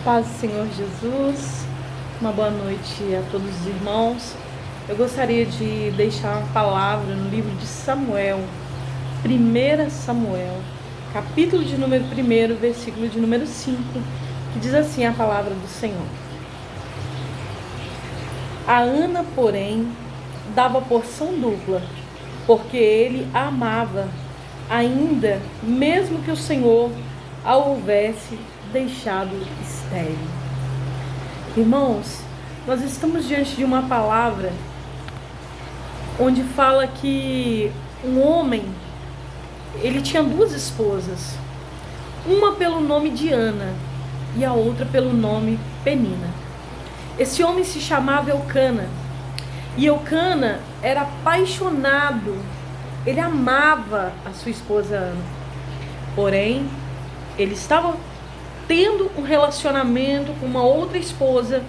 Paz do Senhor Jesus, uma boa noite a todos os irmãos. Eu gostaria de deixar uma palavra no livro de Samuel, 1 Samuel, capítulo de número 1, versículo de número 5, que diz assim a palavra do Senhor. A Ana, porém, dava porção dupla, porque ele a amava, ainda mesmo que o Senhor a houvesse deixado estéril. Irmãos, nós estamos diante de uma palavra onde fala que um homem, ele tinha duas esposas, uma pelo nome de Ana e a outra pelo nome Penina. Esse homem se chamava Eucana, e Eucana era apaixonado, ele amava a sua esposa Ana, porém ele estava tendo um relacionamento com uma outra esposa,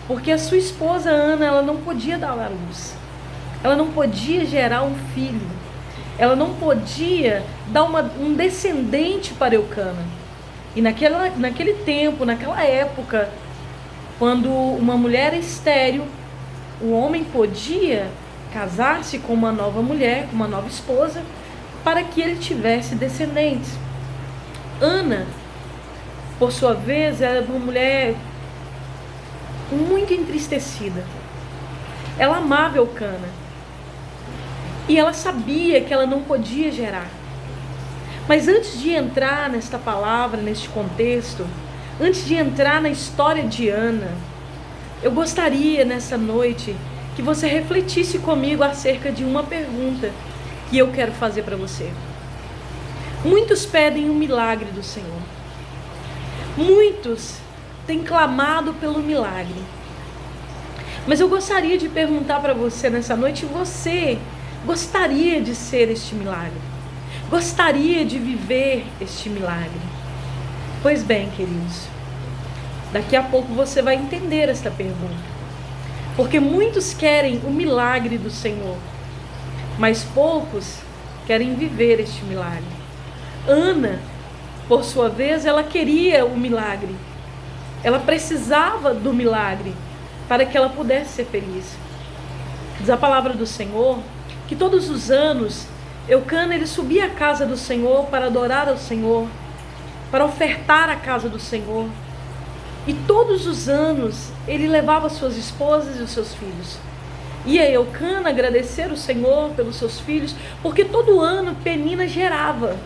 porque a sua esposa Ana, ela não podia dar à luz, ela não podia gerar um filho, ela não podia dar um descendente para Eucana. E naquele tempo, naquela época, quando uma mulher é estéril, o homem podia casar-se com uma nova mulher, com uma nova esposa, para que ele tivesse descendentes. Ana, por sua vez, era uma mulher muito entristecida. Ela amava Eucana e ela sabia que ela não podia gerar. Mas antes de entrar nesta palavra, neste contexto, antes de entrar na história de Ana, eu gostaria nessa noite que você refletisse comigo acerca de uma pergunta que eu quero fazer para você. Muitos pedem um milagre do Senhor. Muitos têm clamado pelo milagre. Mas eu gostaria de perguntar para você nessa noite: você gostaria de ser este milagre? Gostaria de viver este milagre? Pois bem, queridos, daqui a pouco você vai entender esta pergunta. Porque muitos querem o milagre do Senhor, mas poucos querem viver este milagre. Ana, por sua vez, ela queria o milagre. Ela precisava do milagre para que ela pudesse ser feliz. Diz a palavra do Senhor que todos os anos Eucana, ele subia à casa do Senhor para adorar ao Senhor, para ofertar à casa do Senhor. E todos os anos ele levava suas esposas e os seus filhos. E a Eucana agradecer o Senhor pelos seus filhos, porque todo ano Penina gerava.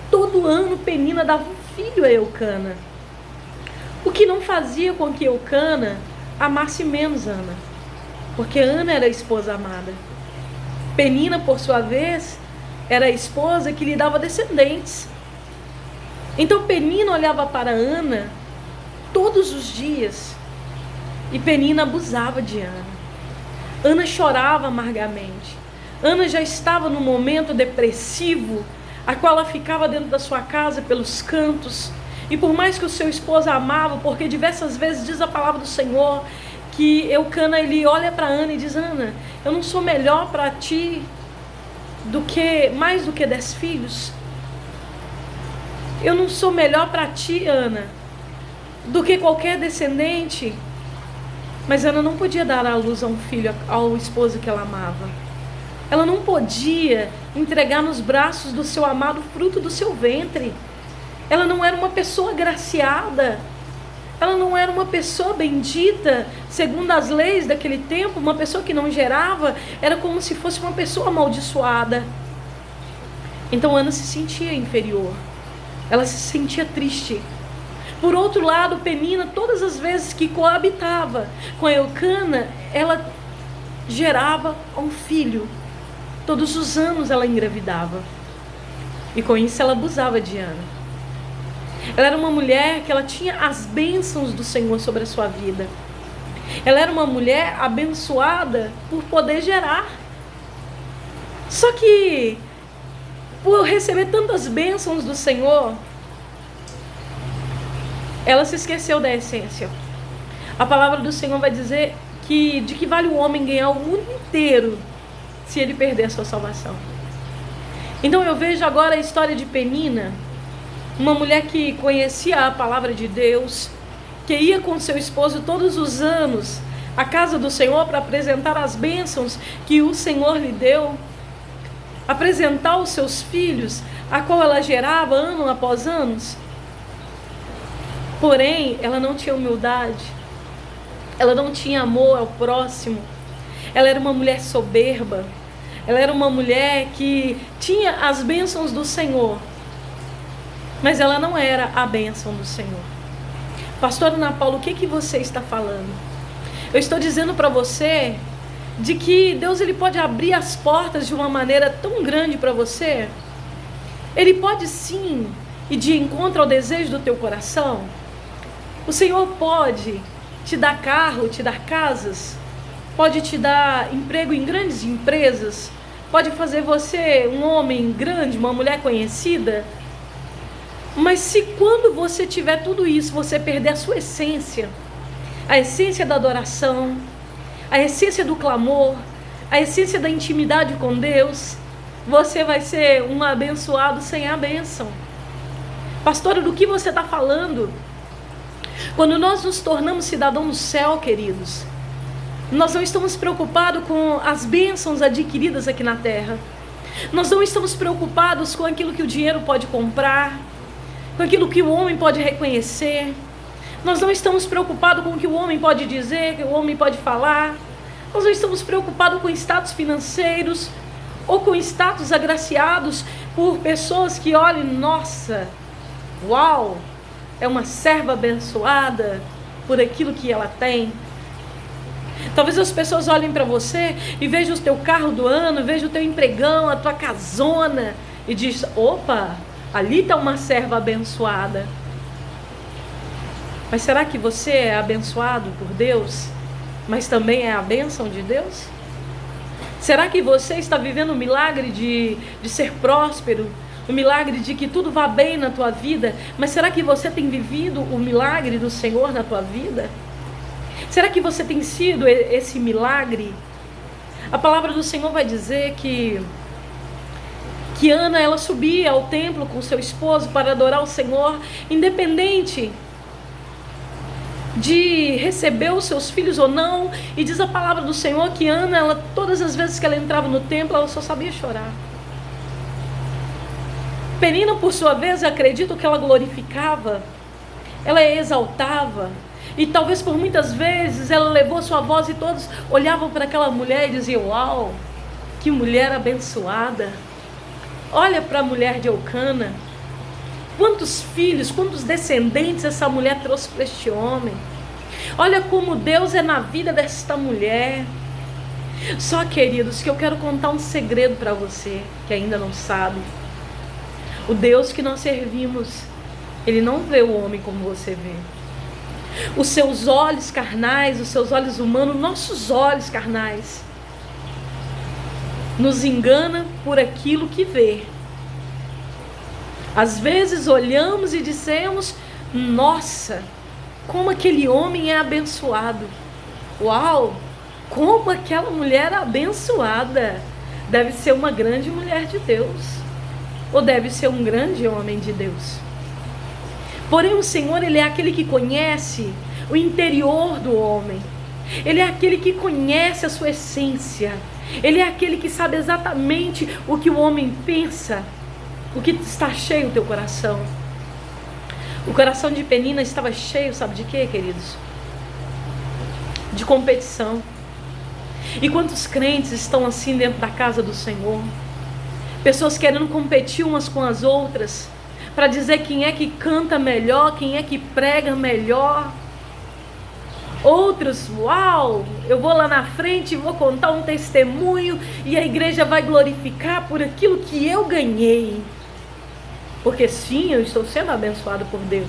Todo ano Penina dava um filho a Eucana, o que não fazia com que Eucana amasse menos Ana, porque Ana era a esposa amada. Penina, por sua vez, era a esposa que lhe dava descendentes. Então Penina olhava para Ana todos os dias e Penina abusava de Ana. Ana chorava amargamente. Ana já estava num momento depressivo, a qual ela ficava dentro da sua casa pelos cantos. E por mais que o seu esposo a amava, porque diversas vezes diz a palavra do Senhor que Eucana, ele olha para Ana e diz: Ana, eu não sou melhor para ti mais do que 10 filhos? Eu não sou melhor para ti, Ana, do que qualquer descendente? Mas Ana não podia dar à luz a um filho, ao esposo que ela amava. Ela não podia entregar nos braços do seu amado fruto do seu ventre. Ela não era uma pessoa agraciada. Ela não era uma pessoa bendita, segundo as leis daquele tempo. Uma pessoa que não gerava era como se fosse uma pessoa amaldiçoada. Então Ana se sentia inferior. Ela se sentia triste. Por outro lado, Penina, todas as vezes que coabitava com a Eucana, ela gerava um filho. Todos os anos ela engravidava. E com isso ela abusava de Ana. Ela era uma mulher que ela tinha as bênçãos do Senhor sobre a sua vida. Ela era uma mulher abençoada por poder gerar. Só que, por receber tantas bênçãos do Senhor, ela se esqueceu da essência. A palavra do Senhor vai dizer que de que vale o homem ganhar o mundo inteiro se ele perder a sua salvação. Então eu vejo agora a história de Penina, uma mulher que conhecia a palavra de Deus, que ia com seu esposo todos os anos à casa do Senhor para apresentar as bênçãos que o Senhor lhe deu, apresentar os seus filhos, a qual ela gerava ano após ano. Porém, ela não tinha humildade, ela não tinha amor ao próximo, ela era uma mulher soberba, ela era uma mulher que tinha as bênçãos do Senhor, mas ela não era a bênção do Senhor. Pastora Ana Paula, o que você está falando? Eu estou dizendo para você de que Deus ele pode abrir as portas de uma maneira tão grande para você. Ele pode sim ir de encontro ao desejo do teu coração. O Senhor pode te dar carro, te dar casas, pode te dar emprego em grandes empresas, pode fazer você um homem grande, uma mulher conhecida. Mas se quando você tiver tudo isso, você perder a sua essência, a essência da adoração, a essência do clamor, a essência da intimidade com Deus, você vai ser um abençoado sem a bênção. Pastora, do que você está falando? Quando nós nos tornamos cidadãos do céu, queridos, nós não estamos preocupados com as bênçãos adquiridas aqui na terra. Nós não estamos preocupados com aquilo que o dinheiro pode comprar, com aquilo que o homem pode reconhecer. Nós não estamos preocupados com o que o homem pode dizer, o que o homem pode falar. Nós não estamos preocupados com status financeiros ou com status agraciados por pessoas que olhem, nossa, uau, é uma serva abençoada por aquilo que ela tem. Talvez as pessoas olhem para você e vejam o teu carro do ano, vejam o teu empregão, a tua casona e diz, opa, ali está uma serva abençoada. Mas será que você é abençoado por Deus, mas também é a bênção de Deus? Será que você está vivendo o milagre de ser próspero, o milagre de que tudo vá bem na tua vida, mas será que você tem vivido o milagre do Senhor na tua vida? Será que você tem sido esse milagre? A palavra do Senhor vai dizer que Ana, ela subia ao templo com seu esposo para adorar o Senhor, independente de receber os seus filhos ou não. E diz a palavra do Senhor que Ana, ela, todas as vezes que ela entrava no templo, ela só sabia chorar. Penina, por sua vez, eu acredito que ela glorificava, ela exaltava, e talvez por muitas vezes ela levou sua voz e todos olhavam para aquela mulher e diziam, uau, que mulher abençoada. Olha para a mulher de Eucana, quantos filhos, quantos descendentes essa mulher trouxe para este homem. Olha como Deus é na vida desta mulher. Só, queridos, que eu quero contar um segredo para você que ainda não sabe. O Deus que nós servimos, Ele não vê o homem como você vê. Os seus olhos carnais, os seus olhos humanos, nossos olhos carnais, nos engana por aquilo que vê. Às vezes olhamos e dizemos, nossa, como aquele homem é abençoado. Uau, como aquela mulher é abençoada. Deve ser uma grande mulher de Deus. Ou deve ser um grande homem de Deus. Porém o Senhor, Ele é aquele que conhece o interior do homem. Ele é aquele que conhece a sua essência. Ele é aquele que sabe exatamente o que o homem pensa, o que está cheio o teu coração. O coração de Penina estava cheio, sabe de quê, queridos? De competição. E quantos crentes estão assim dentro da casa do Senhor? Pessoas querendo competir umas com as outras, para dizer quem é que canta melhor, quem é que prega melhor. Outros, uau, eu vou lá na frente e vou contar um testemunho e a igreja vai glorificar por aquilo que eu ganhei. Porque sim, eu estou sendo abençoado por Deus.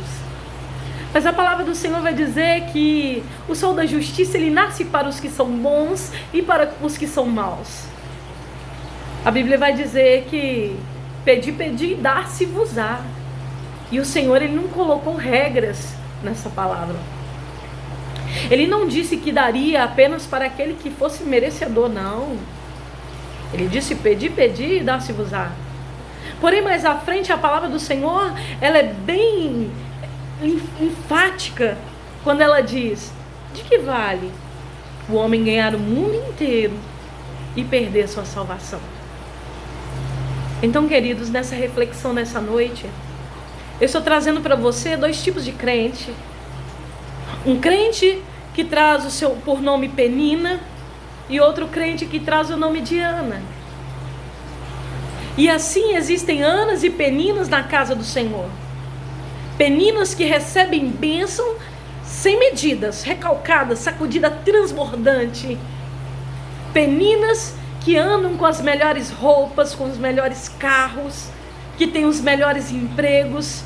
Mas a palavra do Senhor vai dizer que o sol da justiça, ele nasce para os que são bons e para os que são maus. A Bíblia vai dizer que pedi, pedi e dar-se-vos-á. E o Senhor, Ele não colocou regras nessa palavra. Ele não disse que daria apenas para aquele que fosse merecedor, não. Ele disse pedi, pedi e dar-se-vos-á. Porém, mais à frente, a palavra do Senhor, ela é bem enfática quando ela diz: de que vale o homem ganhar o mundo inteiro e perder a sua salvação? Então, queridos, nessa reflexão nessa noite, eu estou trazendo para você 2 tipos de crente. Um crente que traz o seu por nome Penina e outro crente que traz o nome de Ana. E assim existem Anas e Peninas na casa do Senhor. Peninas que recebem bênção sem medidas, recalcada, sacudida, transbordante. Peninas que andam com as melhores roupas, com os melhores carros, que têm os melhores empregos.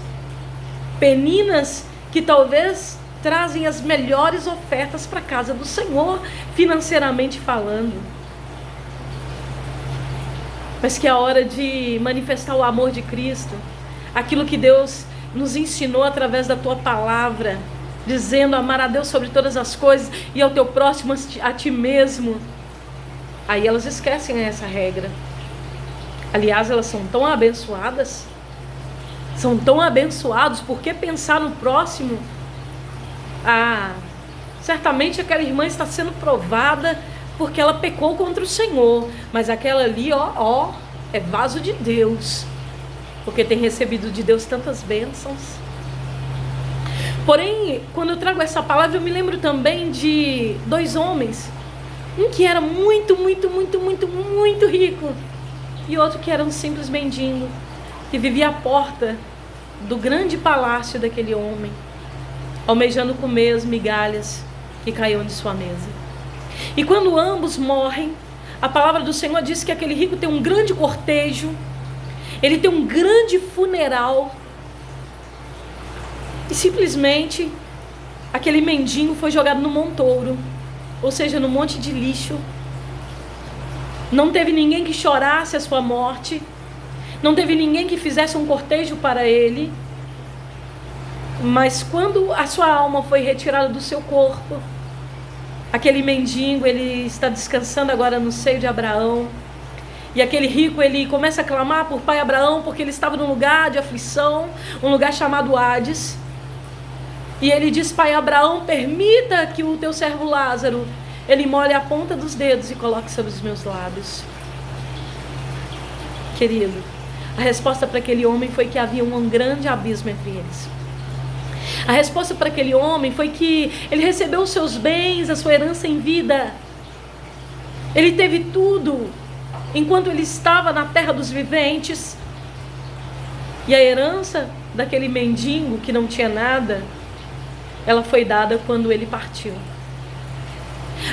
Peninas que talvez trazem as melhores ofertas para a casa do Senhor, financeiramente falando. Mas que é a hora de manifestar o amor de Cristo, aquilo que Deus nos ensinou através da tua palavra, dizendo: amar a Deus sobre todas as coisas e ao teu próximo a ti mesmo. Aí elas esquecem essa regra. Aliás, elas são tão abençoadas, são tão abençoados, porque pensar no próximo? Certamente aquela irmã está sendo provada porque ela pecou contra o Senhor, mas aquela ali, é vaso de Deus, porque tem recebido de Deus tantas bênçãos. Porém, quando eu trago essa palavra, eu me lembro também de 2 homens, um que era muito rico, e outro que era um simples mendigo, que vivia à porta do grande palácio daquele homem, almejando comer as migalhas que caíam de sua mesa. E quando ambos morrem, a palavra do Senhor diz que aquele rico tem um grande cortejo, ele tem um grande funeral, e simplesmente aquele mendigo foi jogado no montouro, ou seja, no monte de lixo. Não teve ninguém que chorasse a sua morte, não teve ninguém que fizesse um cortejo para ele. Mas quando a sua alma foi retirada do seu corpo, aquele mendigo, ele está descansando agora no seio de Abraão. E aquele rico, ele começa a clamar por pai Abraão, porque ele estava num lugar de aflição, um lugar chamado Hades. E ele diz: pai Abraão, permita que o teu servo Lázaro, ele molhe a ponta dos dedos e coloque sobre os meus lábios. Querido, a resposta para aquele homem foi que havia um grande abismo entre eles. A resposta para aquele homem foi que ele recebeu os seus bens, a sua herança em vida. Ele teve tudo enquanto ele estava na terra dos viventes. E a herança daquele mendigo que não tinha nada, ela foi dada quando ele partiu.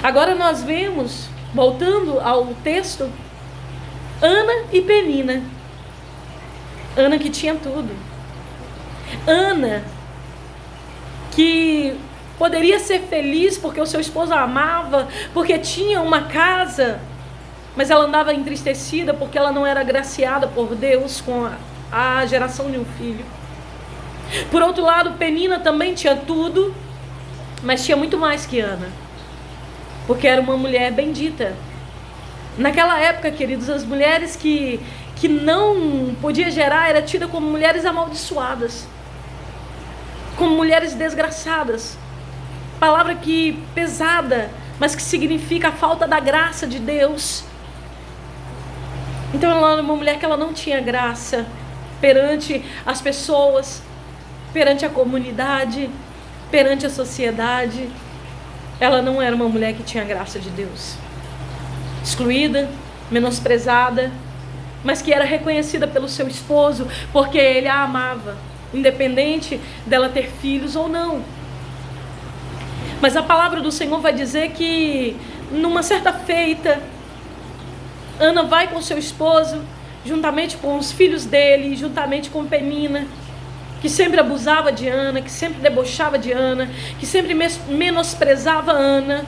Agora nós vemos, voltando ao texto, Ana e Penina. Ana que tinha tudo. Ana que poderia ser feliz porque o seu esposo a amava, porque tinha uma casa, mas ela andava entristecida porque ela não era agraciada por Deus com a geração de um filho. Por outro lado, Penina também tinha tudo, mas tinha muito mais que Ana, porque era uma mulher bendita. Naquela época, queridos, as mulheres que não podia gerar era tida como mulheres amaldiçoadas, como mulheres desgraçadas. Palavra que pesada, mas que significa a falta da graça de Deus. Então ela era uma mulher que ela não tinha graça perante as pessoas, perante a comunidade, perante a sociedade. Ela não era uma mulher que tinha graça de Deus. Excluída, menosprezada, mas que era reconhecida pelo seu esposo, porque ele a amava, independente dela ter filhos ou não. Mas a palavra do Senhor vai dizer que numa certa feita, Ana vai com seu esposo, juntamente com os filhos dele, juntamente com Penina, que sempre abusava de Ana, que sempre debochava de Ana, que sempre menosprezava Ana,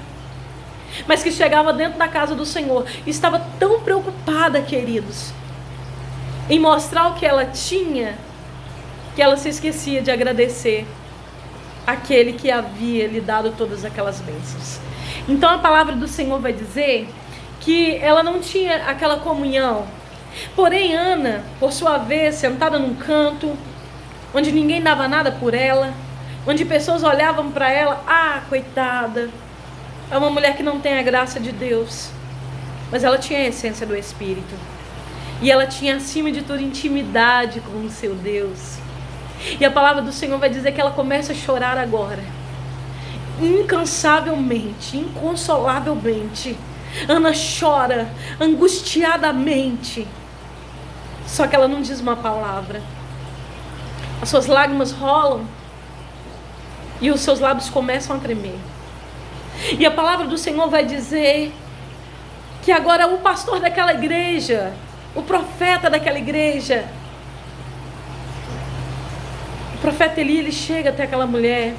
mas que chegava dentro da casa do Senhor e estava tão preocupada, queridos, em mostrar o que ela tinha, que ela se esquecia de agradecer aquele que havia lhe dado todas aquelas bênçãos. Então a palavra do Senhor vai dizer que ela não tinha aquela comunhão. Porém, Ana, por sua vez, sentada num canto, onde ninguém dava nada por ela, onde pessoas olhavam para ela, coitada, é uma mulher que não tem a graça de Deus, mas ela tinha a essência do Espírito, e ela tinha acima de tudo intimidade com o seu Deus. E a palavra do Senhor vai dizer que ela começa a chorar agora, incansavelmente, inconsolavelmente. Ana chora angustiadamente, só que ela não diz uma palavra. As suas lágrimas rolam e os seus lábios começam a tremer. E a palavra do Senhor vai dizer que agora o pastor daquela igreja, o profeta daquela igreja, o profeta Eli, ele chega até aquela mulher,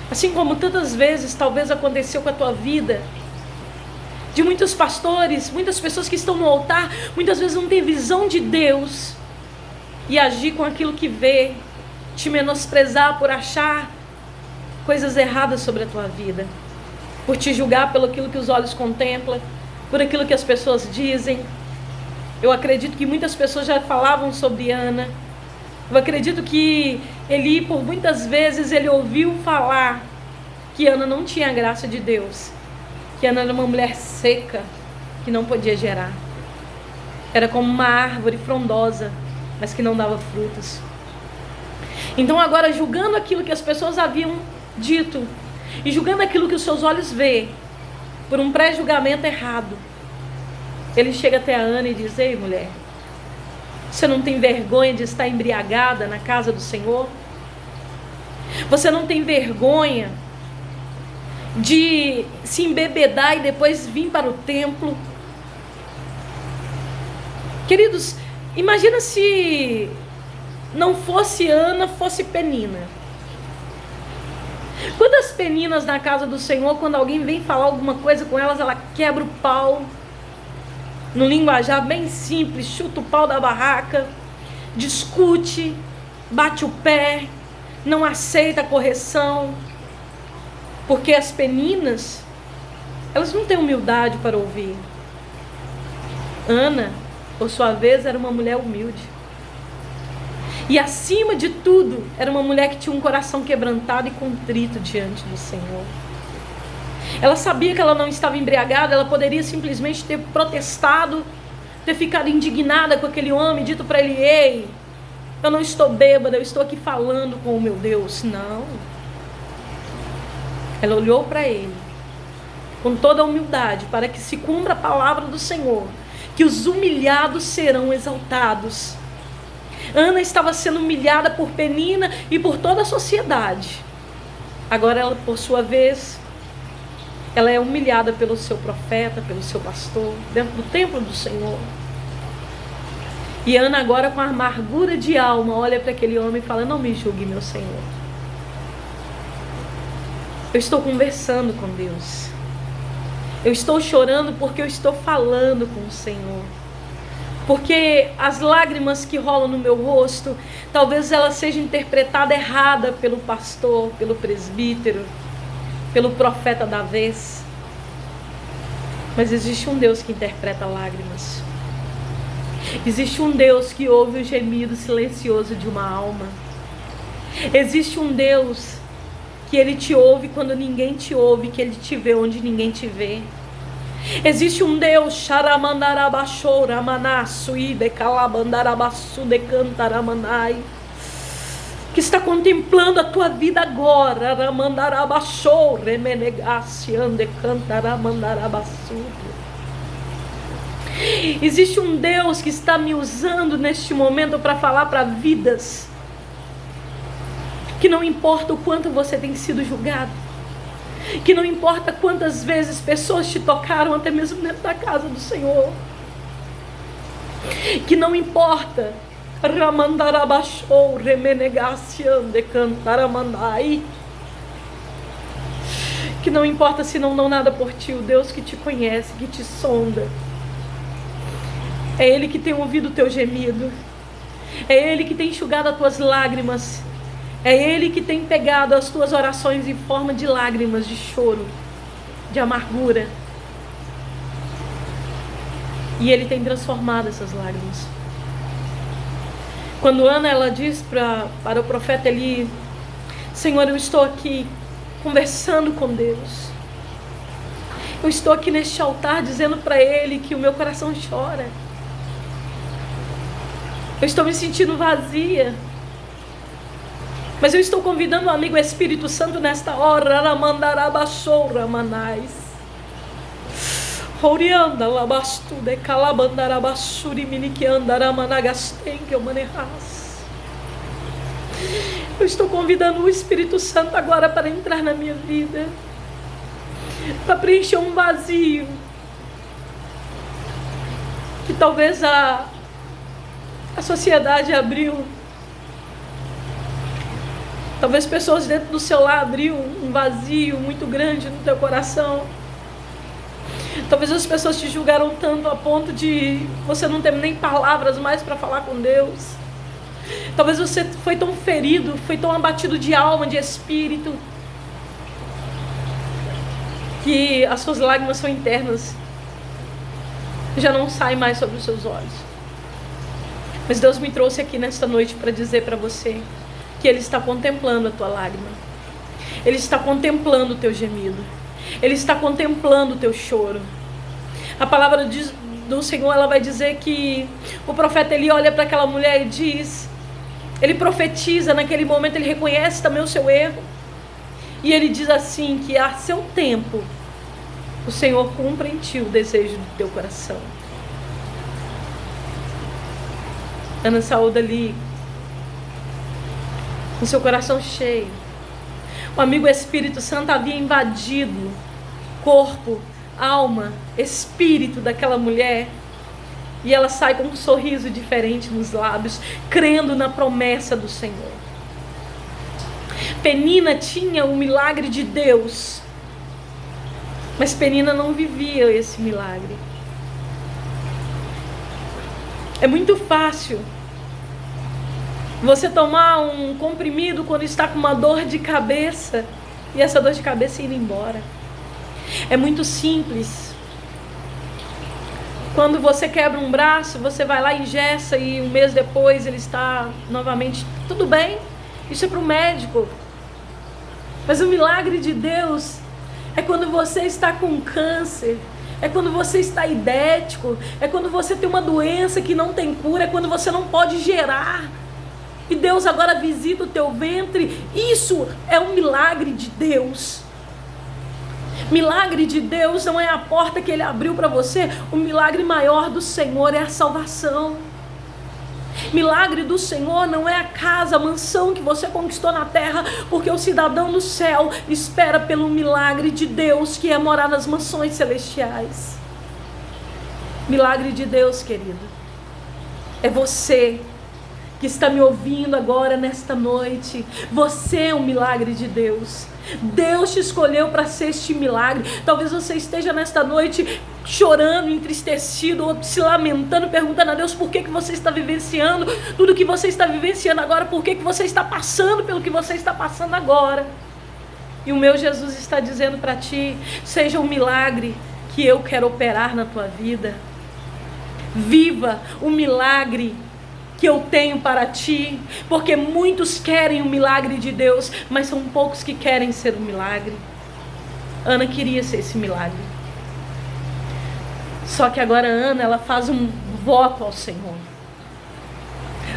assim como tantas vezes talvez aconteceu com a tua vida, de muitos pastores, muitas pessoas que estão no altar, muitas vezes não têm visão de Deus, e agir com aquilo que vê, te menosprezar por achar coisas erradas sobre a tua vida, por te julgar pelo aquilo que os olhos contemplam, por aquilo que as pessoas dizem. Eu acredito que muitas pessoas já falavam sobre Ana. Eu acredito que Eli, por muitas vezes, ele ouviu falar que Ana não tinha a graça de Deus, que Ana era uma mulher seca, que não podia gerar. Era como uma árvore frondosa, mas que não dava frutos. Então agora, julgando aquilo que as pessoas haviam dito, e julgando aquilo que os seus olhos vê, por um pré-julgamento errado, ele chega até a Ana e diz: ei, mulher, você não tem vergonha de estar embriagada na casa do Senhor? Você não tem vergonha de se embebedar e depois vir para o templo? Queridos, imagina se não fosse Ana, fosse Penina. Quantas Peninas na casa do Senhor, quando alguém vem falar alguma coisa com elas, ela quebra o pau, no linguajar bem simples, chuta o pau da barraca, discute, bate o pé, não aceita a correção, porque as Peninas, elas não têm humildade para ouvir. Ana, por sua vez, era uma mulher humilde. E acima de tudo, era uma mulher que tinha um coração quebrantado e contrito diante do Senhor. Ela sabia que ela não estava embriagada, ela poderia simplesmente ter protestado, ter ficado indignada com aquele homem, dito para ele: ei, eu não estou bêbada, eu estou aqui falando com o meu Deus. Não. Ela olhou para ele com toda a humildade, para que se cumpra a palavra do Senhor, que os humilhados serão exaltados. Ana estava sendo humilhada por Penina e por toda a sociedade. Agora ela, por sua vez, ela é humilhada pelo seu profeta, pelo seu pastor, dentro do templo do Senhor. E Ana agora, com amargura de alma, olha para aquele homem e fala: não me julgue, meu Senhor. Eu estou conversando com Deus. Eu estou chorando porque eu estou falando com o Senhor. Porque as lágrimas que rolam no meu rosto, talvez ela seja interpretada errada pelo pastor, pelo presbítero, pelo profeta da vez. Mas existe um Deus que interpreta lágrimas. Existe um Deus que ouve o gemido silencioso de uma alma. Existe um Deus que Ele te ouve quando ninguém te ouve, que Ele te vê onde ninguém te vê. Existe um Deus que está contemplando a tua vida agora. Existe um Deus que está me usando neste momento para falar para vidas, que não importa o quanto você tem sido julgado, que não importa quantas vezes pessoas te tocaram, até mesmo dentro da casa do Senhor, que não importa que não importa se não dão nada por ti. O Deus que te conhece, que te sonda, é Ele que tem ouvido o teu gemido, é Ele que tem enxugado as tuas lágrimas, é Ele que tem pegado as tuas orações em forma de lágrimas, de choro, de amargura, e Ele tem transformado essas lágrimas. Quando Ana, ela diz para o profeta Eli: Senhor, eu estou aqui conversando com Deus. Eu estou aqui neste altar dizendo para Ele que o meu coração chora. Eu estou me sentindo vazia. Mas eu estou convidando o amigo Espírito Santo nesta hora. Ramandarabasoura manais. Orianda labastu de calabandarabasuri miniquiandaramanagastem que eu manehas. Eu estou convidando o Espírito Santo agora para entrar na minha vida, para preencher um vazio que talvez a sociedade abriu. Talvez pessoas dentro do seu lar abriu um vazio muito grande no teu coração. Talvez as pessoas te julgaram tanto a ponto de você não ter nem palavras mais para falar com Deus. Talvez você foi tão ferido, foi tão abatido de alma, de espírito, que as suas lágrimas são internas, já não saem mais sobre os seus olhos. Mas Deus me trouxe aqui nesta noite para dizer para você que Ele está contemplando a tua lágrima. Ele está contemplando o teu gemido. Ele está contemplando o teu choro. A palavra do Senhor, ela vai dizer que o profeta, ele olha para aquela mulher e diz, ele profetiza naquele momento, ele reconhece também o seu erro. E ele diz assim, que a seu tempo, o Senhor cumpre em ti o desejo do teu coração. Ana saúde ali, com seu coração cheio. O amigo Espírito Santo havia invadido corpo, alma, espírito daquela mulher. E ela sai com um sorriso diferente nos lábios, crendo na promessa do Senhor. Penina tinha o milagre de Deus, mas Penina não vivia esse milagre. É muito fácil você tomar um comprimido quando está com uma dor de cabeça e essa dor de cabeça ir embora. É muito simples. Quando você quebra um braço, você vai lá e engessa e um mês depois ele está novamente tudo bem. Isso é para o médico. Mas o milagre de Deus é quando você está com câncer, é quando você está idético, é quando você tem uma doença que não tem cura, é quando você não pode gerar. E Deus agora visita o teu ventre. Isso é um milagre de Deus. Milagre de Deus não é a porta que Ele abriu para você. O milagre maior do Senhor é a salvação. Milagre do Senhor não é a casa, a mansão que você conquistou na terra, porque o cidadão do céu espera pelo milagre de Deus, que é morar nas mansões celestiais. Milagre de Deus, querido, é você que está me ouvindo agora nesta noite. Você é um milagre de Deus. Deus te escolheu para ser este milagre. Talvez você esteja nesta noite chorando, entristecido, ou se lamentando, perguntando a Deus por que você está vivenciando tudo que você está vivenciando agora, por que você está passando pelo que você está passando agora. E o meu Jesus está dizendo para ti, seja um milagre que eu quero operar na tua vida. Viva o milagre que eu tenho para ti, porque muitos querem o milagre de Deus, mas são poucos que querem ser o milagre. Ana queria ser esse milagre. Só que agora Ana, ela faz um voto ao Senhor.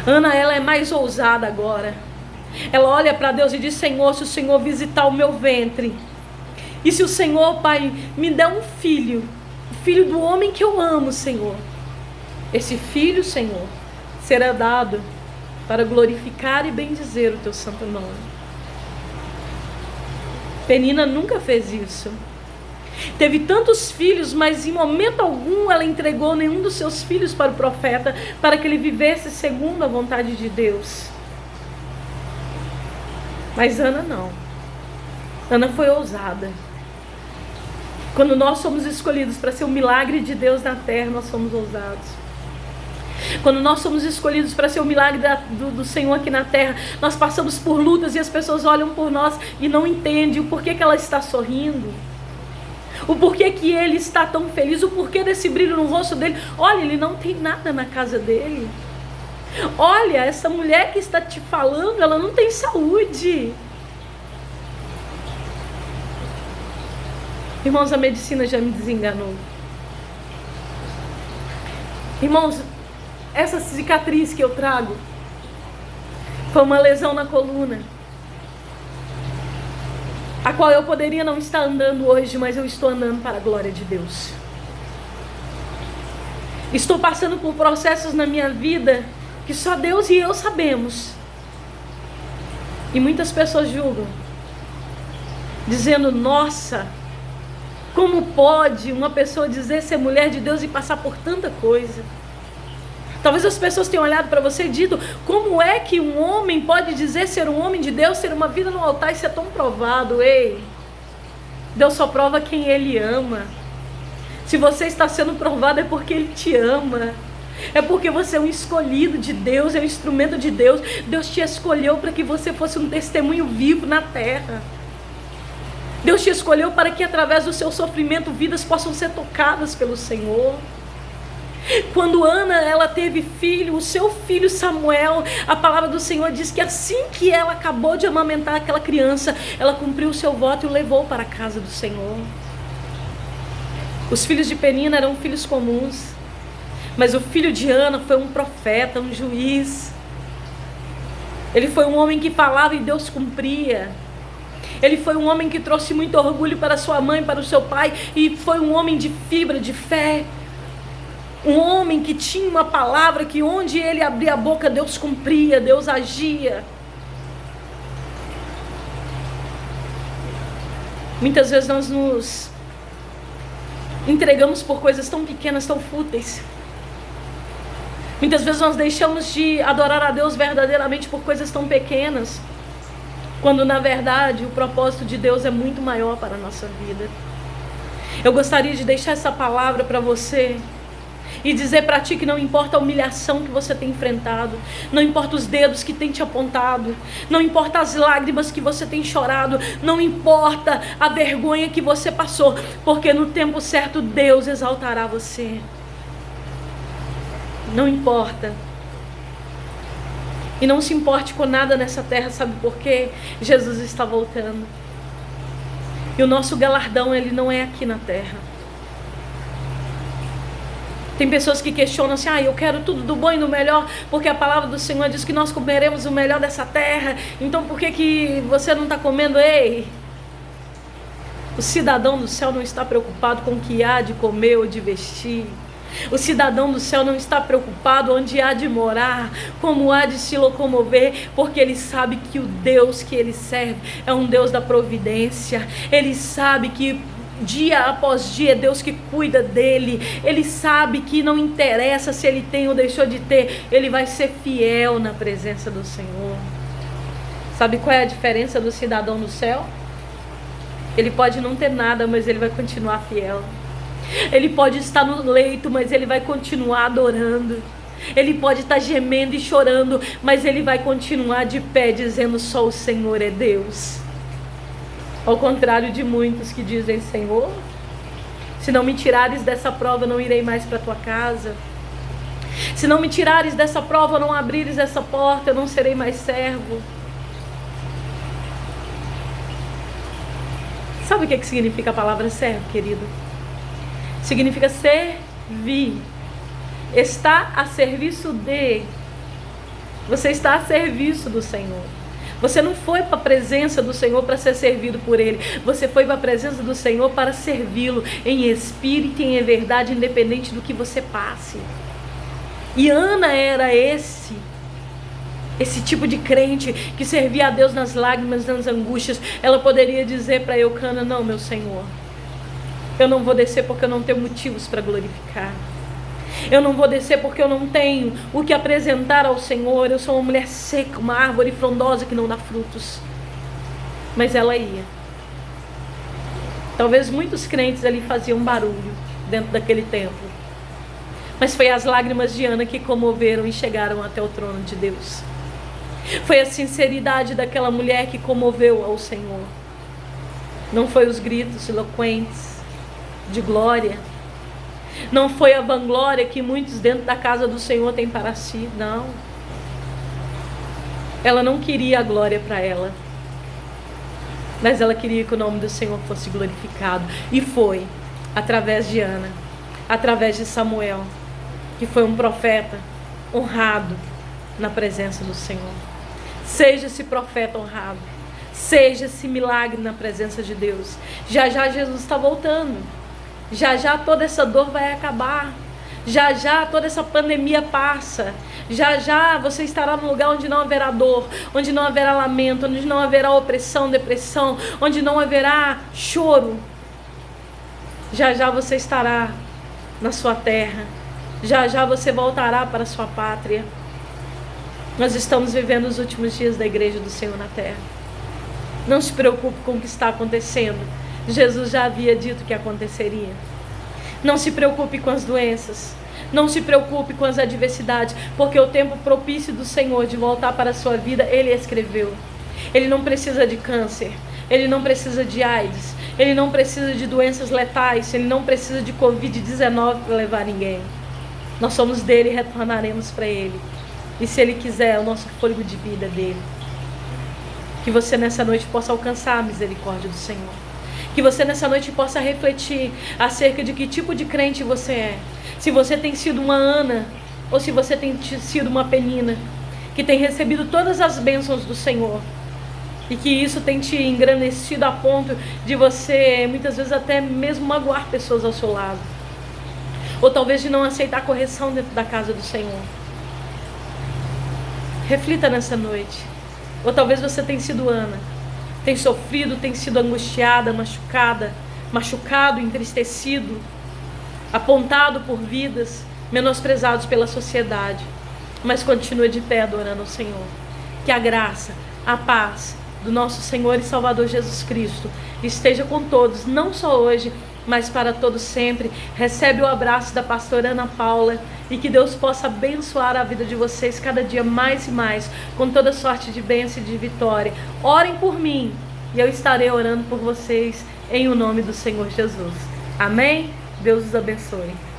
Ana, ela é mais ousada agora. Ela olha para Deus e diz, Senhor, se o Senhor visitar o meu ventre, e se o Senhor, Pai, me der um filho, o filho do homem que eu amo, Senhor, esse filho, Senhor, será dado para glorificar e bendizer o teu santo nome. Penina nunca fez isso. Teve tantos filhos, mas em momento algum ela entregou nenhum dos seus filhos para o profeta, para que ele vivesse segundo a vontade de Deus. Mas Ana não. Ana foi ousada. Quando nós somos escolhidos para ser o milagre de Deus na terra, nós somos ousados. Quando nós somos escolhidos para ser o milagre do Senhor aqui na terra, nós passamos por lutas e as pessoas olham por nós e não entendem o porquê que ela está sorrindo, o porquê que ele está tão feliz, o porquê desse brilho no rosto dele. Olha, ele não tem nada na casa dele. Olha, essa mulher que está te falando, ela não tem saúde. Irmãos, a medicina já me desenganou. Irmãos, essa cicatriz que eu trago foi uma lesão na coluna, a qual eu poderia não estar andando hoje, mas eu estou andando para a glória de Deus. Estou passando por processos na minha vida que só Deus e eu sabemos. E muitas pessoas julgam, dizendo: nossa, como pode uma pessoa dizer ser mulher de Deus e passar por tanta coisa? Talvez as pessoas tenham olhado para você e dito: como é que um homem pode dizer ser um homem de Deus, ter uma vida no altar e ser tão provado? Ei, Deus só prova quem Ele ama. Se você está sendo provado é porque Ele te ama. É porque você é um escolhido de Deus, é um instrumento de Deus. Deus te escolheu para que você fosse um testemunho vivo na terra. Deus te escolheu para que através do seu sofrimento vidas possam ser tocadas pelo Senhor. Quando Ana, ela teve filho, o seu filho Samuel, a palavra do Senhor diz que assim que ela acabou de amamentar aquela criança, ela cumpriu o seu voto e o levou para a casa do Senhor. Os filhos de Penina eram filhos comuns, mas o filho de Ana foi um profeta, um juiz. Ele foi um homem que falava e Deus cumpria. Ele foi um homem que trouxe muito orgulho para sua mãe, para o seu pai, e foi um homem de fibra, de fé. Um homem que tinha uma palavra que onde ele abria a boca, Deus cumpria, Deus agia. Muitas vezes nós nos entregamos por coisas tão pequenas, tão fúteis. Muitas vezes nós deixamos de adorar a Deus verdadeiramente por coisas tão pequenas, quando na verdade o propósito de Deus é muito maior para a nossa vida. Eu gostaria de deixar essa palavra para você e dizer para ti que não importa a humilhação que você tem enfrentado, não importa os dedos que tem te apontado, não importa as lágrimas que você tem chorado, não importa a vergonha que você passou, porque no tempo certo Deus exaltará você. Não importa. E não se importe com nada nessa terra, sabe por quê? Jesus está voltando. E o nosso galardão, ele não é aqui na terra. Tem pessoas que questionam assim: eu quero tudo do bom e do melhor, porque a palavra do Senhor diz que nós comeremos o melhor dessa terra, então por que você não está comendo? Ei, o cidadão do céu não está preocupado com o que há de comer ou de vestir. O cidadão do céu não está preocupado onde há de morar, como há de se locomover, porque ele sabe que o Deus que ele serve é um Deus da providência. Ele sabe que dia após dia é Deus que cuida dele. Ele sabe que não interessa se ele tem ou deixou de ter, ele vai ser fiel na presença do Senhor. Sabe qual é a diferença do cidadão do céu? Ele pode não ter nada, mas ele vai continuar fiel. Ele pode estar no leito, mas ele vai continuar adorando. Ele pode estar gemendo e chorando, mas ele vai continuar de pé, dizendo: só o Senhor é Deus. Ao contrário de muitos que dizem: Senhor, se não me tirares dessa prova, eu não irei mais para a tua casa. Se não me tirares dessa prova, não abrires essa porta, eu não serei mais servo. Sabe o que significa a palavra servo, querido? Significa servir. Está a serviço de. Você está a serviço do Senhor. Você não foi para a presença do Senhor para ser servido por Ele. Você foi para a presença do Senhor para servi-lo em espírito e em verdade, independente do que você passe. E Ana era esse tipo de crente que servia a Deus nas lágrimas, nas angústias. Ela poderia dizer para Eucana: não, meu Senhor, eu não vou descer porque eu não tenho motivos para glorificar. Eu não vou descer porque eu não tenho o que apresentar ao Senhor. Eu sou uma mulher seca, uma árvore frondosa que não dá frutos. Mas ela ia. Talvez muitos crentes ali faziam barulho dentro daquele templo. Mas foi as lágrimas de Ana que comoveram e chegaram até o trono de Deus. Foi a sinceridade daquela mulher que comoveu ao Senhor. Não foi os gritos eloquentes de glória. Não foi a vanglória que muitos dentro da casa do Senhor têm para si, não. Ela não queria a glória para ela. mas ela queria que o nome do Senhor fosse glorificado. E foi, através de Ana, através de Samuel, que foi um profeta honrado na presença do Senhor. Seja esse profeta honrado, seja esse milagre na presença de Deus. Já já Jesus está voltando, já já toda essa dor vai acabar, já já toda essa pandemia passa, já já você estará num lugar onde não haverá dor, onde não haverá lamento, onde não haverá opressão, depressão, onde não haverá choro. Já já você estará na sua terra, já já você voltará para a sua pátria. Nós estamos vivendo os últimos dias da igreja do Senhor na terra. Não se preocupe com o que está acontecendo. Jesus já havia dito que aconteceria. Não se preocupe com as doenças. Não se preocupe com as adversidades, porque o tempo propício do Senhor de voltar para a sua vida, Ele escreveu. Ele não precisa de câncer. Ele não precisa de AIDS. Ele não precisa de doenças letais. Ele não precisa de Covid-19 para levar ninguém. Nós somos dele e retornaremos para Ele. E se Ele quiser, o nosso fôlego de vida é dele. Que você nessa noite possa alcançar a misericórdia do Senhor. Que você nessa noite possa refletir acerca de que tipo de crente você é. Se você tem sido uma Ana, ou se você tem sido uma Penina, que tem recebido todas as bênçãos do Senhor. E que isso tem te engrandecido a ponto de você, muitas vezes, até mesmo magoar pessoas ao seu lado. Ou talvez de não aceitar correção dentro da casa do Senhor. Reflita nessa noite. Ou talvez você tenha sido Ana, tem sofrido, tem sido angustiada, machucado, entristecido, apontado por vidas, menosprezados pela sociedade, mas continua de pé adorando ao Senhor. Que a graça, a paz do nosso Senhor e Salvador Jesus Cristo esteja com todos, não só hoje, mas para todos sempre. Recebe o abraço da pastora Ana Paula e que Deus possa abençoar a vida de vocês cada dia mais e mais, com toda sorte de bênção e de vitória. Orem por mim e eu estarei orando por vocês em o nome do Senhor Jesus. Amém? Deus os abençoe.